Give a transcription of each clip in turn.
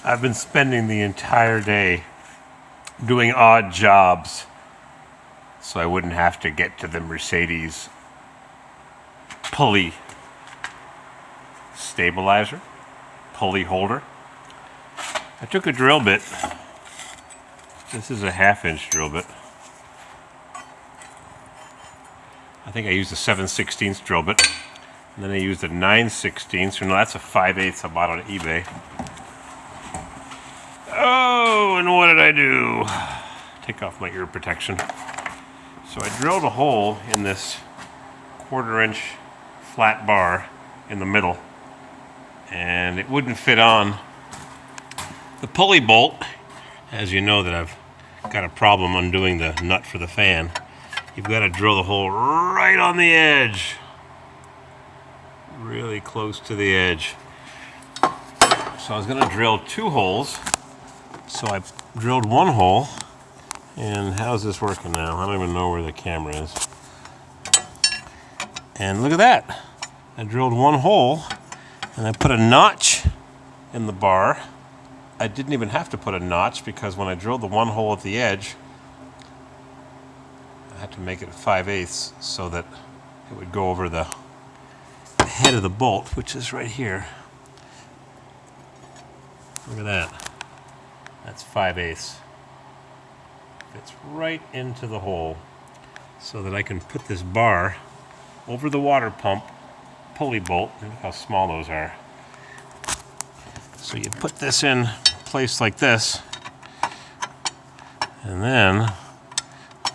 I've been spending the entire day doing odd jobs so I wouldn't have to get to the Mercedes pulley stabilizer, pulley holder. I took a drill bit. This is a 1/2-inch drill bit. I think I used a 7/16 drill bit. And then I used a 9/16, or no, that's a 5/8 I bought on eBay. Oh, and what did I do? Take off my ear protection. So I drilled a hole in this 1/4-inch flat bar in the middle, and it wouldn't fit on the pulley bolt. As you know that I've got a problem undoing the nut for the fan. You've got to drill the hole right on the edge. Really close to the edge. So I was going to drill 2 holes. So I drilled 1 hole. And how's this working now? I don't even know where the camera is. And look at that. I drilled 1 hole and I put a notch in the bar. I didn't even have to put a notch because when I drilled the 1 hole at the edge, I had to make it 5/8 so that it would go over the head of the bolt, which is right here. Look at that. That's 5/8. Fits right into the hole so that I can put this bar over the water pump pulley bolt. Look how small those are. So you put this in place like this, and then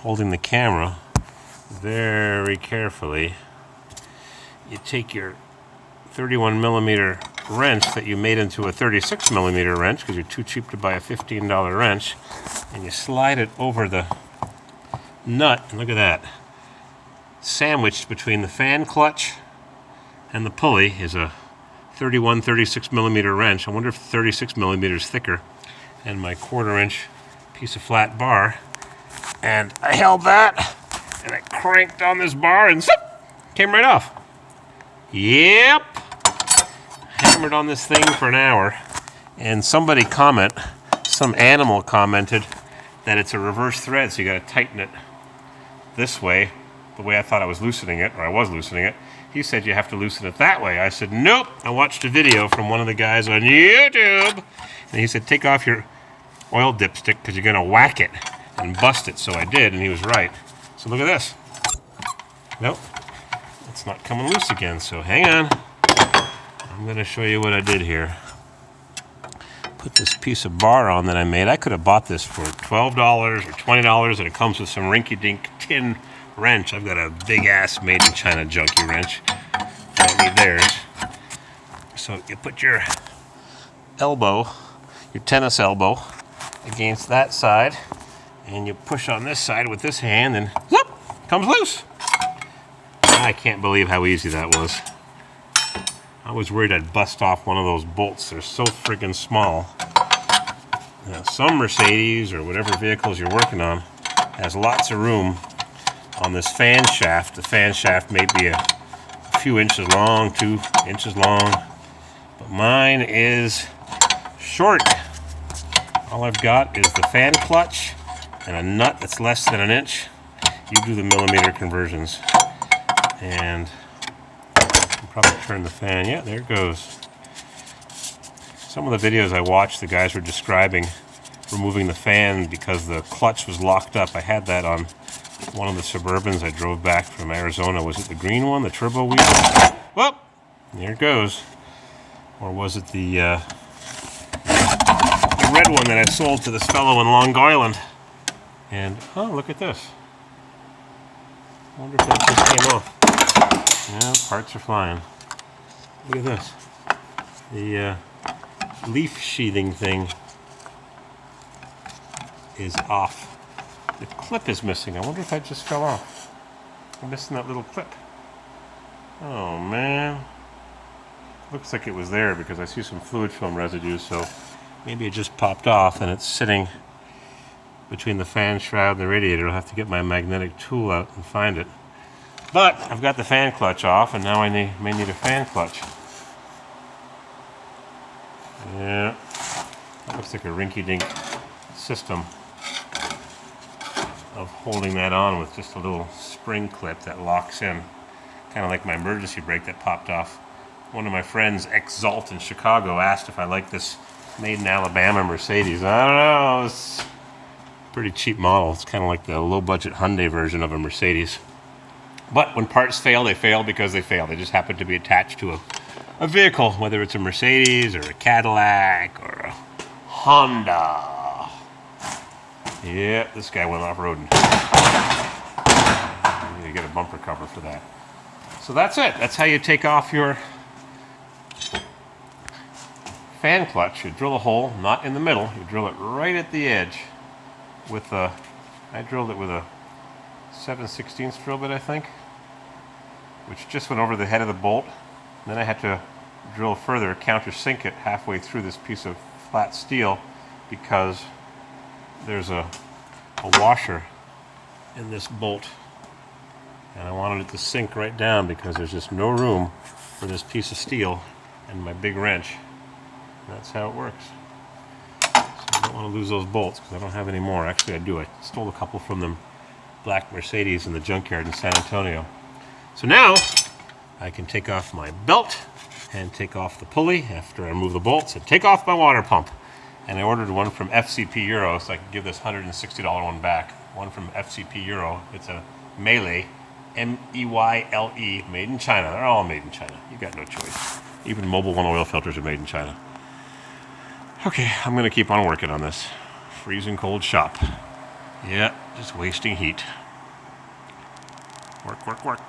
holding the camera very carefully, you take your 31mm wrench that you made into a 36mm wrench because you're too cheap to buy a $15 wrench, and you slide it over the nut, and look at that. Sandwiched between the fan clutch and the pulley is a 36mm wrench. I wonder if 36mm is thicker, and my 1/4-inch piece of flat bar. And I held that, and I cranked on this bar, and zip, came right off. Yep. Hammered on this thing for an hour, and some animal commented that it's a reverse thread, so you got to tighten it this way, the way I thought I was loosening it, or I was loosening it. He said you have to loosen it that way. I said, nope. I watched a video from one of the guys on YouTube, and he said, take off your oil dipstick because you're going to whack it and bust it. So I did, and he was right. So look at this. Nope. It's not coming loose again, so hang on. I'm going to show you what I did here. Put this piece of bar on that I made. I could have bought this for $12 or $20, and it comes with some rinky-dink tin wrench. I've got a big-ass made-in-China junky wrench. I don't need theirs. So you put your elbow, your tennis elbow, against that side, and you push on this side with this hand, and whoop, comes loose. I can't believe how easy that was. I was worried I'd bust off one of those bolts. They're so friggin' small. Now, some Mercedes or whatever vehicles you're working on has lots of room on this fan shaft. The fan shaft may be a few inches long, 2 inches long, but mine is short. All I've got is the fan clutch and a nut that's less than 1 inch. You do the millimeter conversions. And I'll probably turn the fan. Yeah, there it goes. Some of the videos I watched, the guys were describing removing the fan because the clutch was locked up. I had that on one of the Suburbans I drove back from Arizona. Was it the green one, the turbo wheel? Well, there it goes. Or was it the red one that I sold to this fellow in Long Island? And, oh, look at this. I wonder if that just came off. Yeah, parts are flying. Look at this. The leaf sheathing thing is off. The clip is missing. I wonder if that just fell off. I'm missing that little clip. Oh, man. Looks like it was there because I see some fluid film residue, so maybe it just popped off and it's sitting between the fan shroud and the radiator. I'll have to get my magnetic tool out and find it. But I've got the fan clutch off, and now I may need a fan clutch. Yeah. Looks like a rinky-dink system of holding that on with just a little spring clip that locks in. Kind of like my emergency brake that popped off. One of my friends, ex-Zalt in Chicago, asked if I like this made in Alabama Mercedes. I don't know, it's a pretty cheap model. It's kind of like the low-budget Hyundai version of a Mercedes. But when parts fail, they fail because they fail. They just happen to be attached to a vehicle, whether it's a Mercedes or a Cadillac or a Honda. Yeah, this guy went off-roading. You need to get a bumper cover for that. So that's it. That's how you take off your fan clutch. You drill a hole, not in the middle. You drill it right at the edge with a, I drilled it with a 7/16 drill bit, I think, which just went over the head of the bolt. Then I had to drill further, countersink it halfway through this piece of flat steel because there's a washer in this bolt. And I wanted it to sink right down because there's just no room for this piece of steel and my big wrench. And that's how it works. So I don't want to lose those bolts because I don't have any more. Actually, I do. I stole a couple from them black Mercedes in the junkyard in San Antonio. So now I can take off my belt and take off the pulley after I remove the bolts and take off my water pump. And I ordered one from FCP Euro so I can give this $160 one back. One from FCP Euro. It's a Meyle, M-E-Y-L-E, made in China. They're all made in China. You got no choice. Even Mobil 1 oil filters are made in China. Okay, I'm going to keep on working on this. Freezing cold shop. Yeah, just wasting heat. Work, work, work.